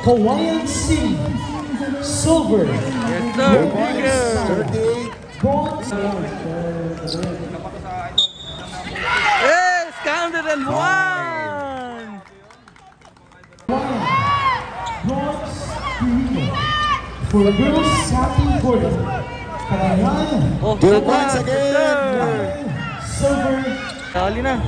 Kawayan City. Silver. Yes, sir. Bronze. Yes, counted and 1. Bronze. For girls, Sappy Gordon. Kawayan. Oh, 2 points again. Silver. Dali na.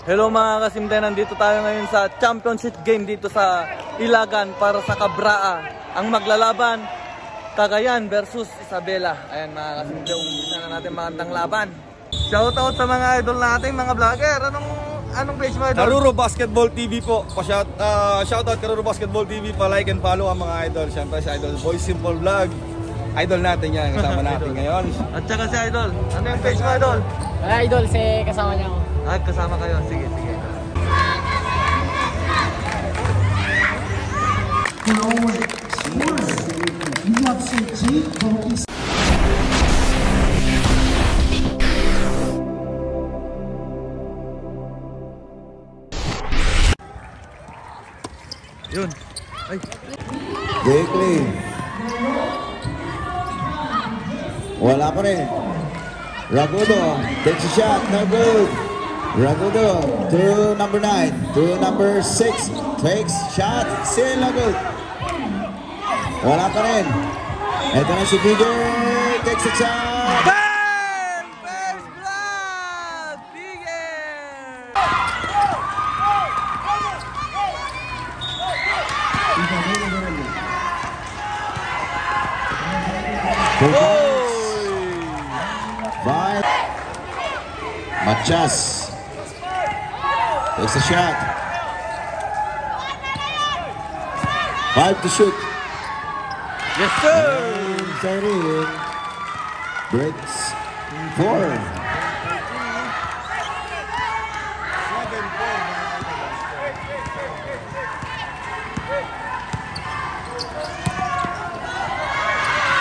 Hello mga kasimde, nandito tayo ngayon sa championship game dito sa Ilagan para sa Cabraa. Ang maglalaban, Cagayan versus Isabela. Ayan mga kasimde, umpisa na natin magandang laban. Shoutout sa mga idol natin, mga vlogger. Anong page mo idol? Karuro Basketball TV po. Shoutout Karuro Basketball TV. Pa-like and follow ang mga idol. Siyempre si Idol Boy Simple Vlog. Idol natin yan, kasama natin ngayon. At saka si idol. Ano yung page mo idol? Idol, kasama niya ako. Ay, kasama kayo. Sige, sige. Yun. Ay. Quickly. Wala pa rin. Ragudo takes a shot, no good. Ragudo to number 9, to number 6, takes shot, still no good. Wala pa rin. Ito na si Bigger, takes a shot. Bam! First blood! Bigger! By Machas takes a shot. 5 to shoot. Yes, sir! Siren breaks 4.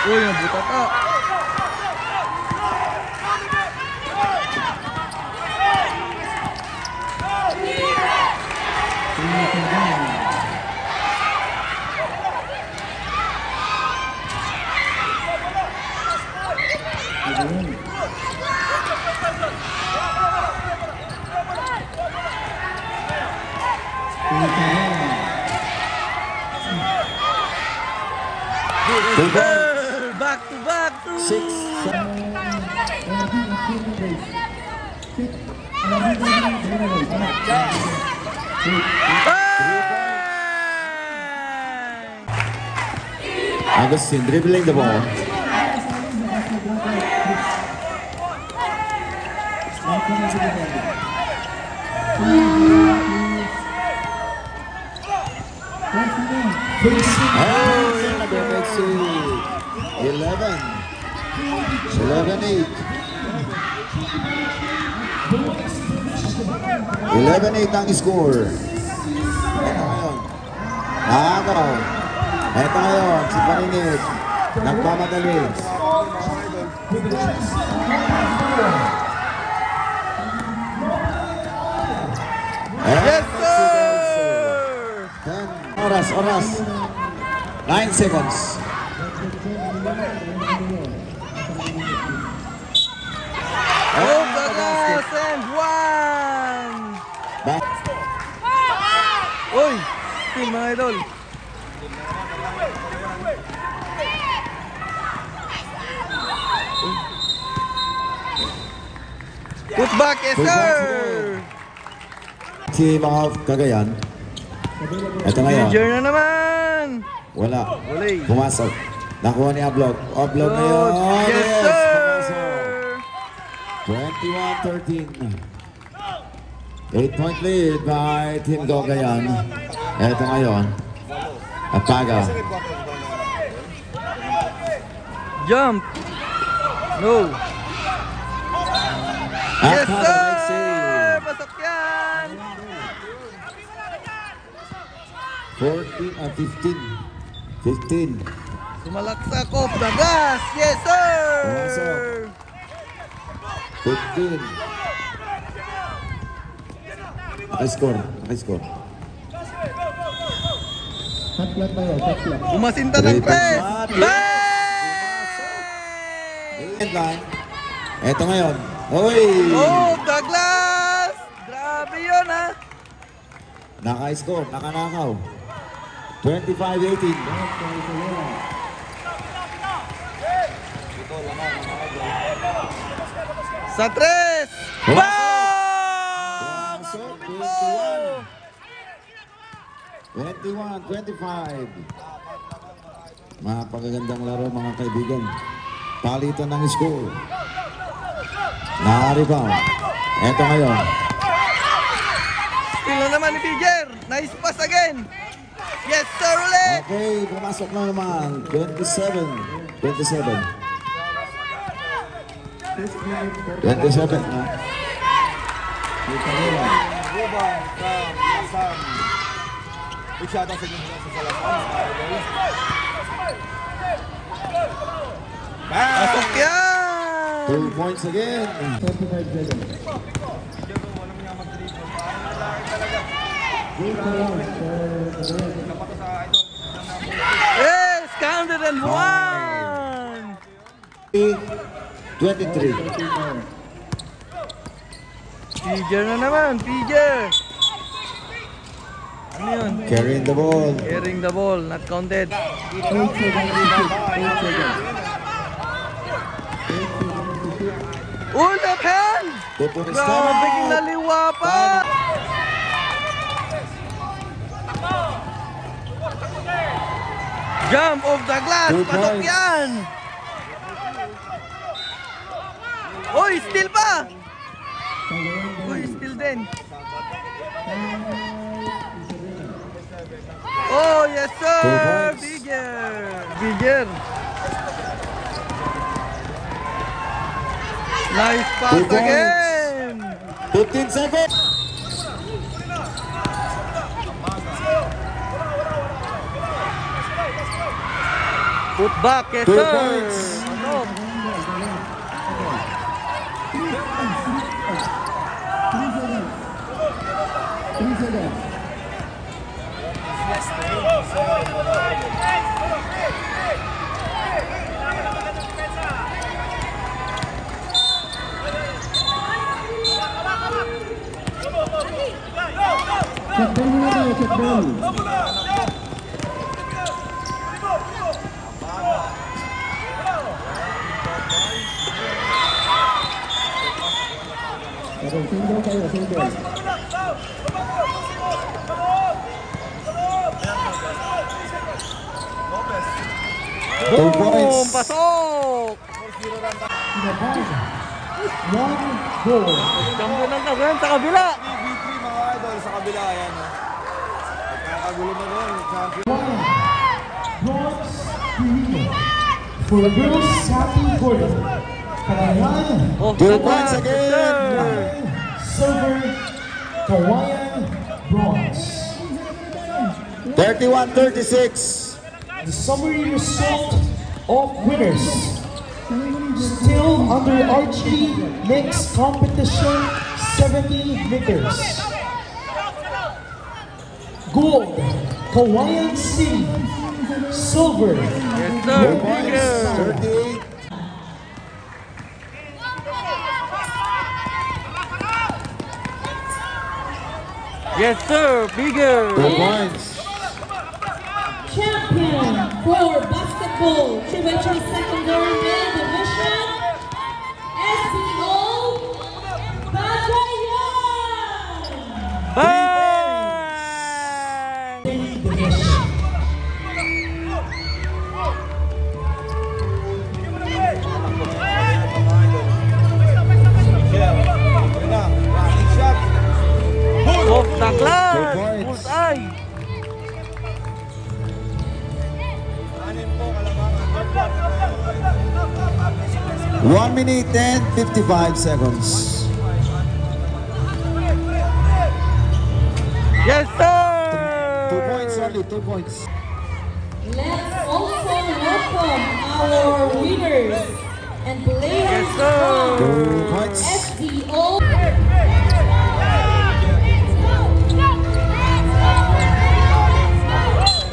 Uy, nabuta ka. Back to back to 6. Agustin dribbling the ball. Makes it 11-8. 11-8 ang score. Ito ngayon, si Parinit. Nagpamadali. Yes, sir! 10 oras. 9 seconds. Oh, Bagas and 1! Uy! Still mga idol. Put back, yes sir! Si mga Cagayan. Ito ngayon. Major na naman! Wala. Wala. Pumasok. Nakuha ni Oblog. Oblog ngayon. Yes sir! 21-13. 8-point lead by Team Cagayan. Ito ngayon. Apaga. Jump! No! Yes sir! Pasok yan! 15. Sumalaksak off the gas! Yes sir! 15. Score. Umasinta ng press. Bang! Ito ngayon. Hoy! Oh, Douglas! Grabe yun, ha? Naka-score, nakanakaw. 25-18. Sa tres! Bang! So, Ang mo! 21-25. Mga pagagandang laro mga kaibigan. Palitan ng score. Na-rebound. Ito ngayon. Still na naman ni Pijer. Nice pass again. Yes, sir, ulit. Okay, pumasok na naman. 27. 27. 27 na. Pasok yan. 2 points again. Yes, counted and one. 23. Pijer na naman, Pijer. Ano yun? Carrying the ball. Carrying the ball, not counted. Left hand! Good to the Grabe, start. kinaliwa pa! Jump off the glass! Good Patok points. yan! Oy, still pa! Oy, still din! Oh, yes sir! 2 points. Bigger! Bigger! Nice pass 2 points. again! 15 seconds. Put back, yes 2 sir! points. Ano? Two Boom! points. Pasok! In the bag. 1 goal. Kampiyon ng kagayan sa kabila! B3 mga idol sa kabila, ayan. Nagkakagulo na doon. Champion. 1 bronze Pirino. For girls, Sappy Gordon. Cagayan. Oh, 2 good points pass, again. yes, sir. Silver. Kawayan. Bronze. 31-36. The summary result of winners. Still under archery mixed competition, 70 meters. Gold, Kawayan City. Silver, Yes sir, 2 points. bigger! 38. Yes sir, bigger! 2 points. Champion for basketball, Triventry Secondary Male Division, SBO, Cagayan! Bang! Yun na, running shot. Off the Good glass! points. Bullseye! Anin po, kalamangan. 1 minute and 55 seconds. Yes sir! 2 points only, 2 points. Let's also welcome our winners and players Yes sir! 2 points. SBO.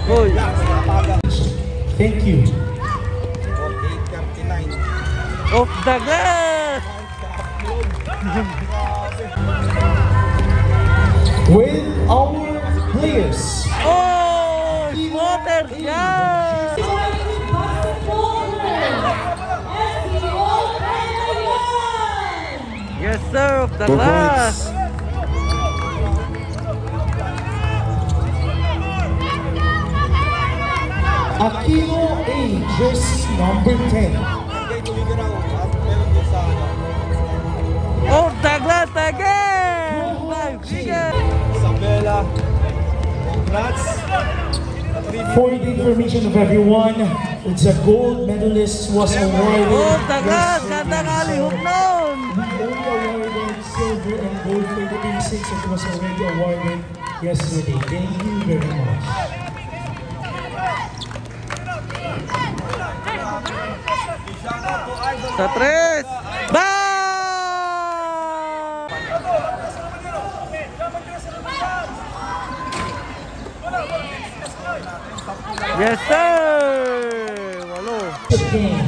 Hoy! Thank you. Off the glass! With our players. Oh! Waters! Yeah! Yes sir, off the glass! Aquino A, jersey number 10. Off the glass again! My figure! Isabela. Congrats. For the information of everyone, the gold medalist was awarded. Off the glass! Ganda kalihok nun! We only awarded silver and gold for the basics. It was already awarded yesterday. Thank you very much. Sa tres! Bang! Yes sir! Walo. Game.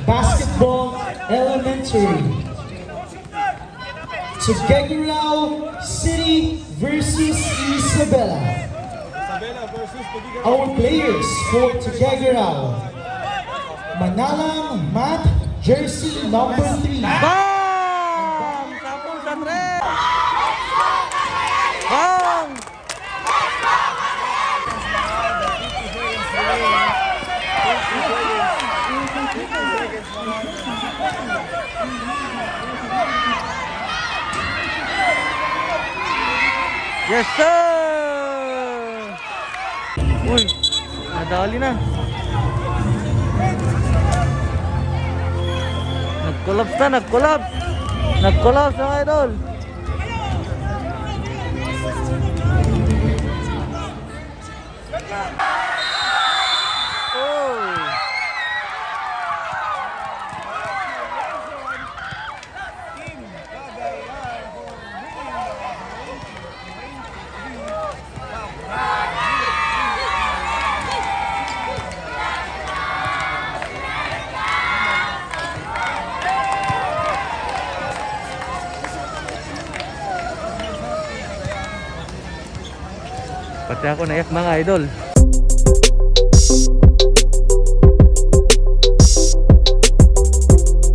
Basketball Elementary. Tuguegarao City versus Isabela. Our players for Tuguegarao. Manalang Matt, jersey number 3. Bang! Tapos sa tres! Bang! Yes sir! Uy, nadali na. Nag-collapse na, nag-collapse. Nag-collapse mga idol. Oh. Pati ako naiyak mga idol.